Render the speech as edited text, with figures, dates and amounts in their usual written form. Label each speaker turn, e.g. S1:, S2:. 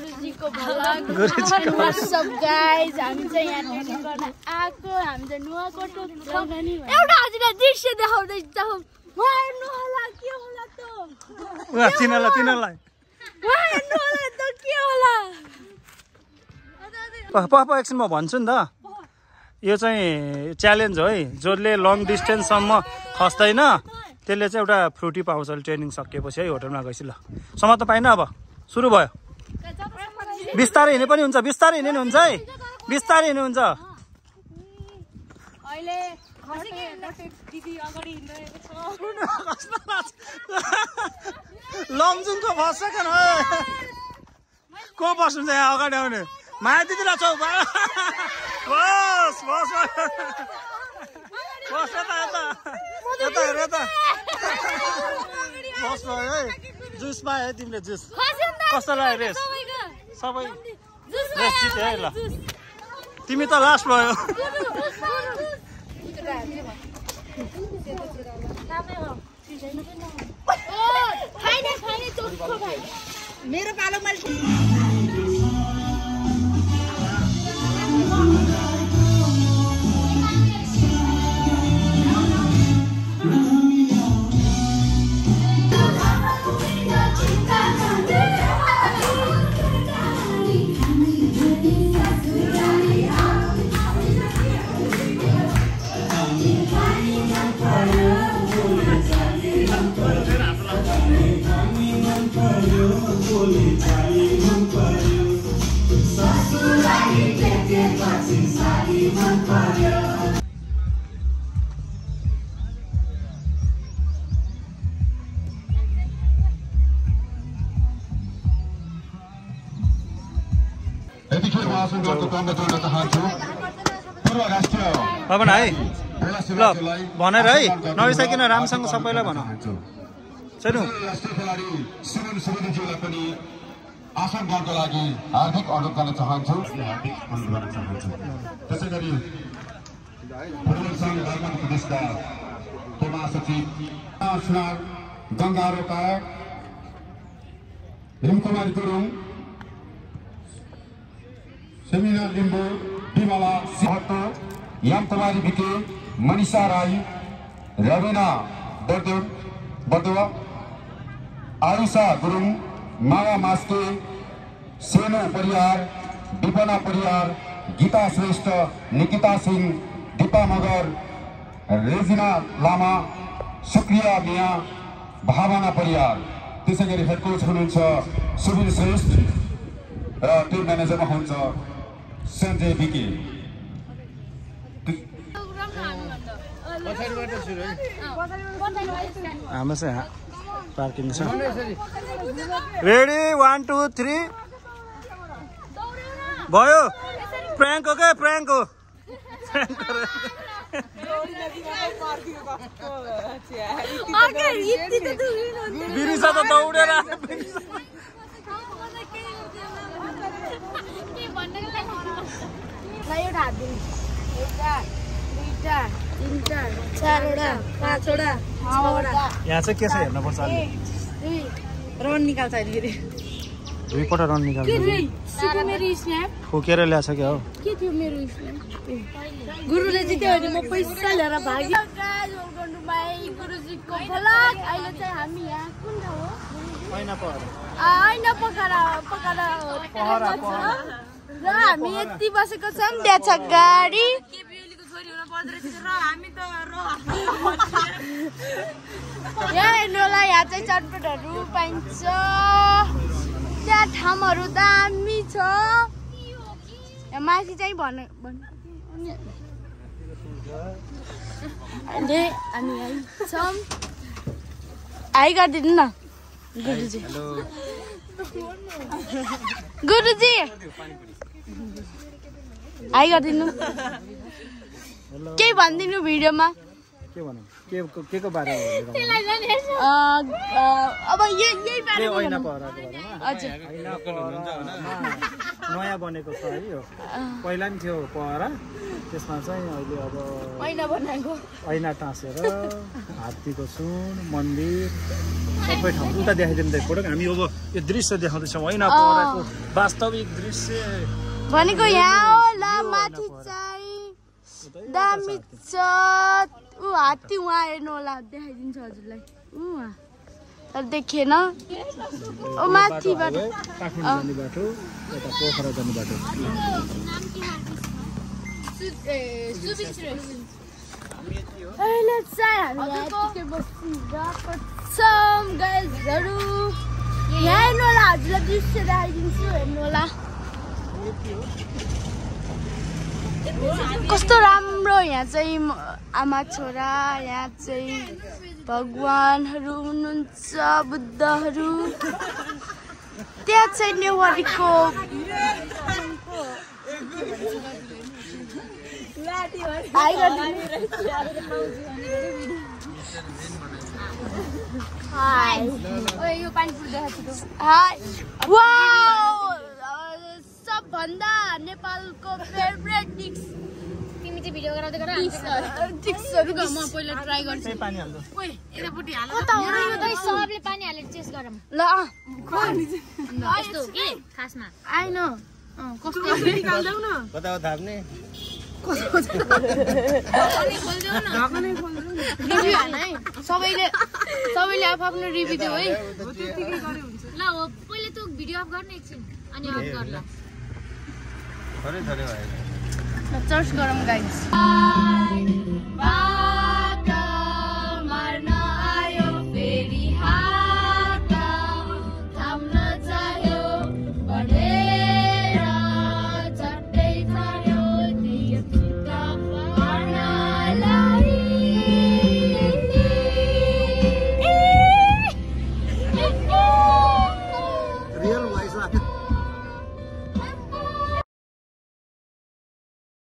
S1: गुरुजीको सब guys हामी चाहिँ यहाँ ट्रेनिङ गर्न आएको हामी चाहिँ नुवाकोट एउटा हजुरलाई दृश्य देखाउँदै जाउँ हेर्नु होला के होला त
S2: तिनीहरूलाई
S1: हेर्नु होला त के होला
S2: एकछिन म भन्छु नि त यो चाहिँ च्यालेन्ज हो है जसले लङ डिस्टेन्ससम्म खस्दैन त्यसले चाहिँ एउटा फ्रुटी पाउँछ ट्रेनिङ सकिएपछि है होटलमा गएपछि ल समात्न पाइन अब सुरु भयो बिस्तारै हिँड्ने पनि हुन्छ बिस्तारै हिँड्ने हुन्छ है बिस्तारै हिँड्ने हुन्छ लमजुङको फर्स्ट सेकेन्ड हो को बस्नुहुन्छ यहाँ अगाडि आउने माया दिदीलाई छौ बस बस बस यता यता यता हेर यता बस भयो है जुस पायो है तिमीले जुस कस्तो लाग्यो रेस सबै रेस जित्यो है ल तिमी त लास्ट भयो
S1: मेरो पालो मैले
S2: भन है ल भनेर है नरिसाइकन राम्रोसँग सबैलाई भन छैन
S3: आसन गर्नको लागि हार्दिक अनुरोध गर्न चाहन्छु त्यसै गरी फुटबल संघ दर्पण प्रदेशका महासचिव गङ्गा रोका हिमकुमारी गुरुङ सेमिना लिम्बू बिमला सिंहतो यामकुमारी बिके मनिषा राई रविना बर्दुवा आरुषा गुरुङ माया मास्के सेनो परियार विपना परियार गीता श्रेष्ठ निकिता सिंह दीपा मगर रेजिना लामा सुक्रिया मिया भावना परियार त्यसै गरी हेड कोच हुनुहुन्छ सुबिर श्रेष्ठ र टिम म्यानेजरमा हुनुहुन्छ सञ्जय बिके
S2: हाम्रो चाहिँ पार्किङ छ रेडी 1 2 3 भयो प्र्याङ्क हो क्या प्र्याङ्क हो बिरिसा त दौडेर यहाँ चाहिँ के छ हेर्नुपर्छ
S1: रन निकाल्छ अहिले
S2: दुईपल्ट रन निकाल्छ फुकेर ल्याएछ क्या हो
S1: के थियो मेरो गुरुले जित्यो भने म पैसा लिएर भागी गुरुजीको भ्लग अहिले चाहिँ हामी यहाँ कुन ठाउँ हो ऐना पोखरा र हामी यति बसेको छौँ त्यहाँ छ गाडी यहाँ हेर्नुला यहाँ चाहिँ चटपटहरू पाइन्छ त्यहाँ ठाउँहरू दामी छ माथि चाहिँ अहिले हामी छौँ हाई गरिदिनु न गुरुजी गुरुजी हाई गरिदिनु केही भनिदिनु भिडियोमा
S2: के भनौँ के को बारेमा
S1: अब यही बारेमा हजुर
S2: नयाँ बनेको छ है यो पहिला नि थियो पहरा त्यसमा चाहिँ अहिले अब ऐना टाँसेर हात्तीको सुन मन्दिर सबै ठाउँ उता देखाइदिनु त फोटो हामी अब यो दृश्य देखाउँदैछौँ ऐना पहराको वास्तविक दृश्य
S1: भनेको यहाँ होला माथि चाहिँ दामी छ ऊ हात्ती उहाँ हेर्नु होला देखाइदिन्छ हजुरलाई तर देखेन ओ माथिबाट
S2: काठमाडौँ जाने बाटो यता पोखरा जाने बाटो
S1: अहिले चाहिँ हामी यतिकै बसिरहेको छौँ गाइजहरू यहाँ हेर्नु होला हजुरलाई दृश्य देखाइदिन्छु हेर्नु होला कस्तो राम्रो यहाँ चाहिँ आमा छोरा यहाँ चाहिँ भगवानहरू हुनुहुन्छ बुद्धहरू त्यहाँ चाहिँ नेवारीको सबभन्दा नेपालको फेभरेट डिस तिमी चाहिँ भिडियो गराउँदै गर डिसहरु म पहिला ट्राई गर्छु
S2: पानी हाल्नु
S1: ओइ यतापट्टि हाल कता हो यो त सबले पानी हालेर टेस्ट गरौँ ल यस्तो के खासमा आइन कस्तो निकाल्दैउ न कता हो थाप्ने ढकनै खोल्दैउ न रिभ्यु हाल है सबैले आफ्नो रिभ्यु दिउ है त्यतिकै गरे हुन्छ ल हो पहिले त भिडियो अफ गर्ने एकछिन अनि अफ गर ल थोरै थोरै भयो चर्च गरौँ गाइस